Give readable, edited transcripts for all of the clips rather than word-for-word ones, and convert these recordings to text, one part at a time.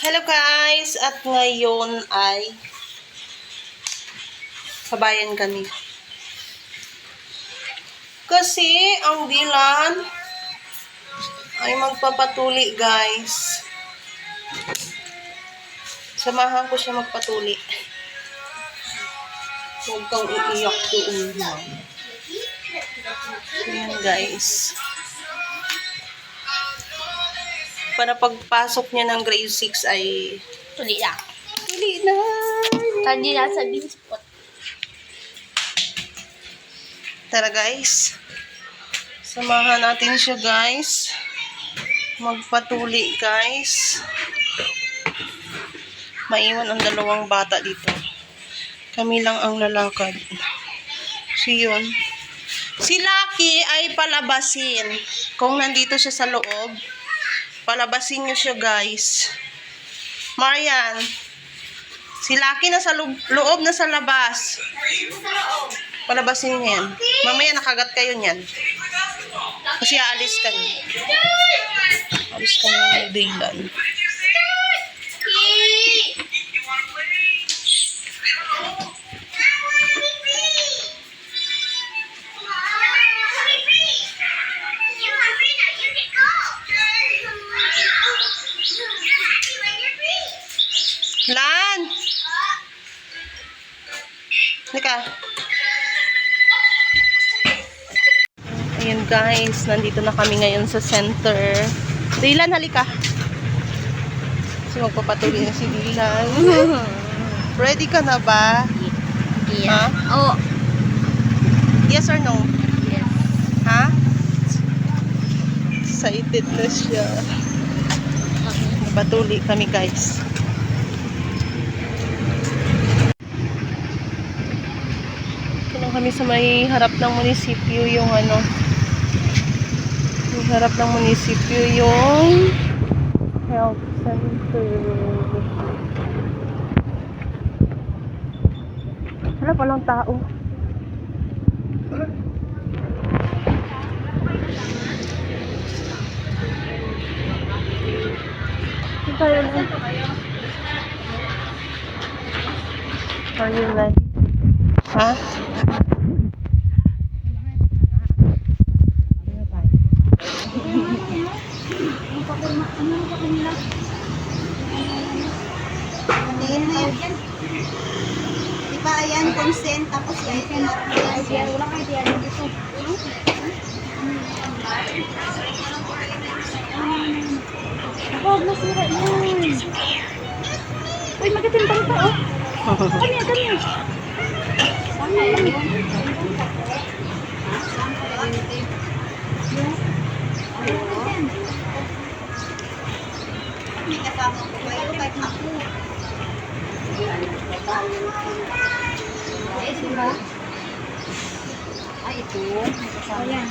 Hello guys! At ngayon ay sabayan kami. Kasi ang Dylan ay magpapatuli guys. Samahan ko siya magpatuli. Huwag kang iiyak doon. Ayan guys. Para pagpasok niya ng grade 6 ay Tuli lang. tuli na. Kandi nasa spot. Tara guys. Samahan natin siya guys. Magpatuli guys. Maiwan ang dalawang bata dito. Kami lang ang lalakad. So yun. Si Lucky ay palabasin. Kung nandito siya sa loob, palabasin niyo siya guys. Marian. Si Lucky na sa loob na sa labas. Palabasin niya yan. Mamaya nakagat kayo niyan. Kasi aalis kami. Aalis kami ng Dylan. Lan! Halika. Ayan guys, nandito na kami ngayon sa center. Dylan, halika. Kasi magpapatuloy na si Dylan. Ready ka na ba? Yes. Ha? Oh. Yes or no? Yes. Ha? Excited na siya. Patuli kami guys. Kailan kami sa may harap ng munisipyo yung ano. May harap ng munisipyo yung health center. Wala palang tao. Tayo na. Are you ready? Ha? Di ba ayan, consent, tapos yan. Wala kayo diyan dito. Huwag nasira yan. Uy, magkatimbang pa, oh. Kanya. May kasama ko kayo, kahit ako. Ay, ito. Ayan.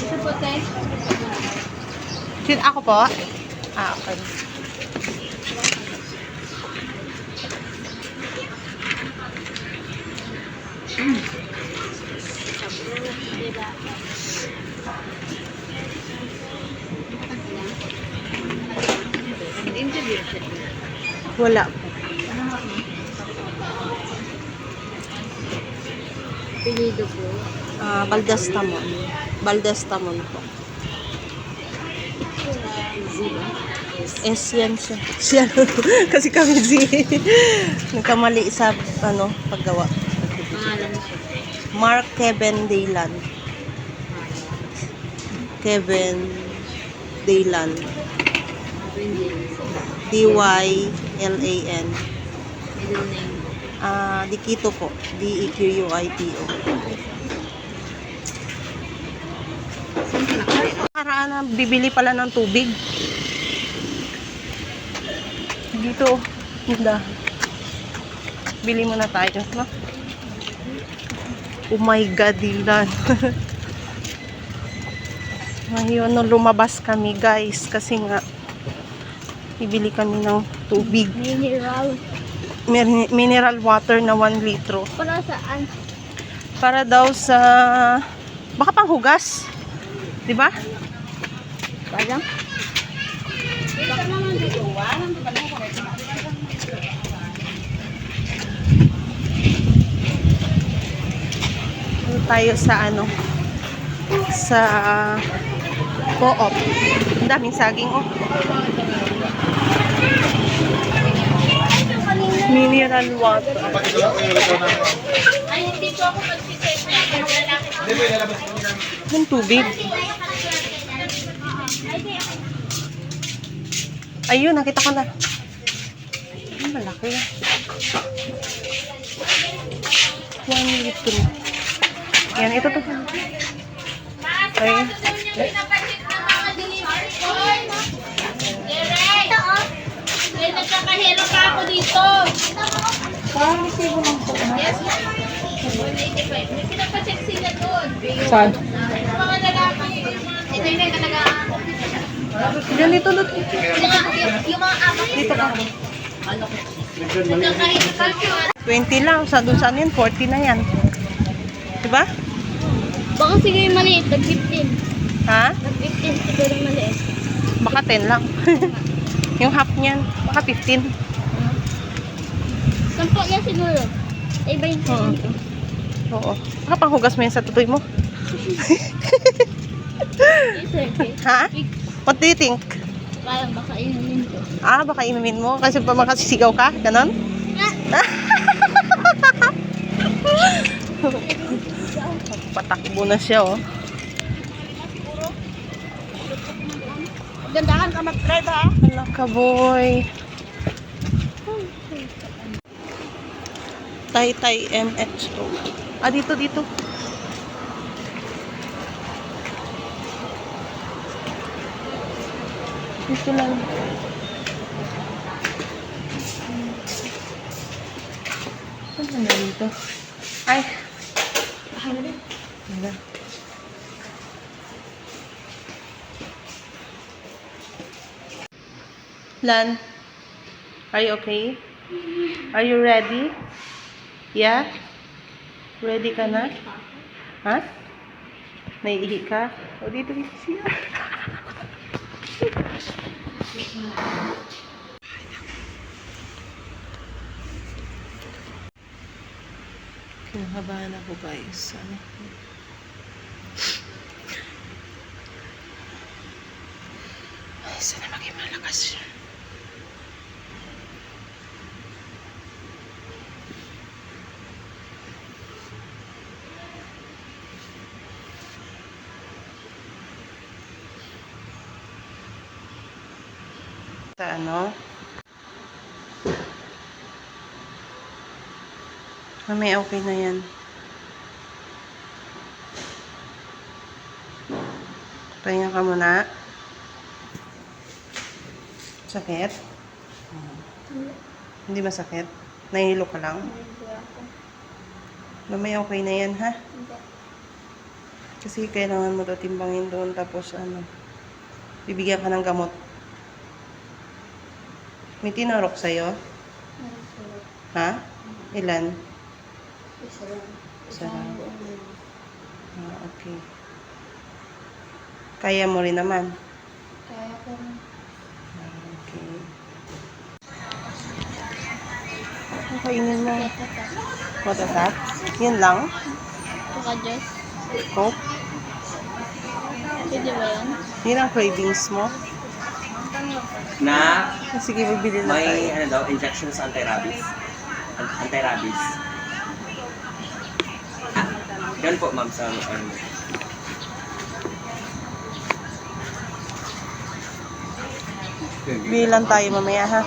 Ito po, te. Ako po? Ah, okay. Wala po. Pilido po. Baldastamon. Baldastamon po. S yan siya. Siya. Kasi kami Z. Nagkamali sa paggawa. Pangalan siya. Mark Kevin Dylan. Kevin Dylan. D-Y-L-A-N. Middle name. Dikito po. D-E-Q-U-I-T-O. Karaan na bibili pala ng tubig. Dito. Hindi. Bili muna tayo. No? Oh my God, Dylan. Ngayon, lumabas kami guys. Kasi nga, bibili kami ng tubig. Mineral water na 1 litro. Para saan? Para daw sa baka panghugas. Di ba? Parang? Ano tayo sa ano? Sa Co-op. Ang daming saging, oh. Mineral water. Ay, hindi ko ako mag-sisip. Yung tubig. Ayun, nakita ko na. Ay, malaki. 1 litro. Yan, ito to. Ay. May nagkakahero pa ako dito. Parang resibo lang po. Yes, ma'am. 185. May pinapacheck sila doon. Saan? Mga lalaki. Ito yung talaga. Diyan, dito, dito. Yung mga apat. Dito ka. Nagkakahero pa siya. 20 lang. Sa doon saan yun? 40 na yan. Diba? Baka sige yung maliit. Nag-15. Ha? Nag-15 siguro maliit. Baka 10 lang. Yung half niyan. Baka 15. Sampo na siguro. Eh, 20. Oo. Baka panghugas mo yan sa tutoy mo. Yes, okay. Ha? What do you think? Parang baka inumin ko. Ah, baka inumin mo kasi pa makasisigaw ka? Ganon? Patakbo na siya, oh. Gandahan ka mag-drive, ha? Hala ka, boy. Taytay MXO. Ah, dito, dito. Dito lang. Saan na dito? Ay. Wala. Lan, are you okay? Are you ready? Yeah? Ready ka na? Ha? Naiihi ka? O dito siya. Kinabahan ako, guys. Ano? Ay, sana maging malakas siya. Sa ano? May okay na yan. Pahinga ka muna. Sakit? Hindi masakit? Nahihilo ka lang? May okay na yan, ha? Kasi kailangan mo ito timbangin doon tapos ano, bibigyan ka ng gamot. May tinurok sa'yo? Ha? Ilan? Isa lang. Ah, okay. Kaya mo rin naman? Kaya ko rin. Ah, okay. Ang kainin mo? Matatap? Yun lang? Tuka, Diyos. Coke? Pwede ba yan? Yun ang cravings mo? Na Sige, bibili na tayo. may ano daw, injections anti-rabies. Anti-rabies. Yan po, ma'am, sa ano. Bilang tayo mamaya, ha?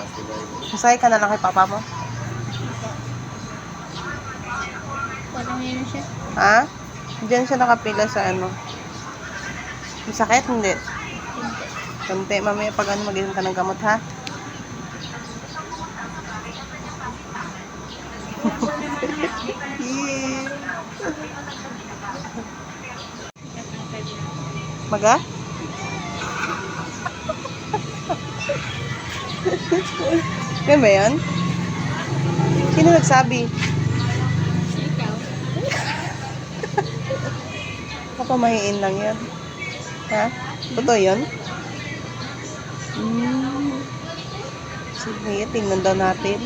Masaya ka na lang kay papa mo? Parang yun na siya. Ha? Diyan siya nakapila sa ano. Masakit? Hindi. Kunti. Mamaya pag ano, mag-inom ka ng gamot, ha? Maga? Yan ba yan? Sino nagsabi? Ikaw. Kapamahiin lang yan. Ha? Totoo yun? Sige, tingnan daw natin.